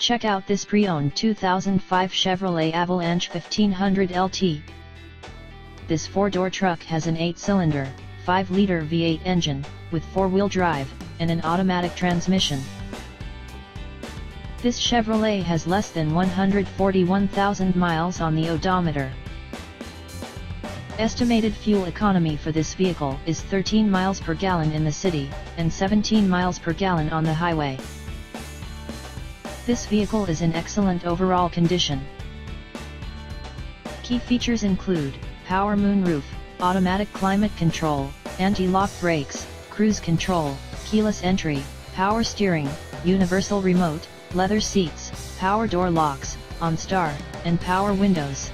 Check out this pre-owned 2005 Chevrolet Avalanche 1500 LT. This 4-door truck has an 8-cylinder, 5-liter V8 engine, with 4-wheel drive, and an automatic transmission. This Chevrolet has less than 141,000 miles on the odometer. Estimated fuel economy for this vehicle is 13 miles per gallon in the city, and 17 miles per gallon on the highway. This vehicle is in excellent overall condition. Key features include power moonroof, automatic climate control, anti-lock brakes, cruise control, keyless entry, power steering, universal remote, leather seats, power door locks, OnStar, and power windows.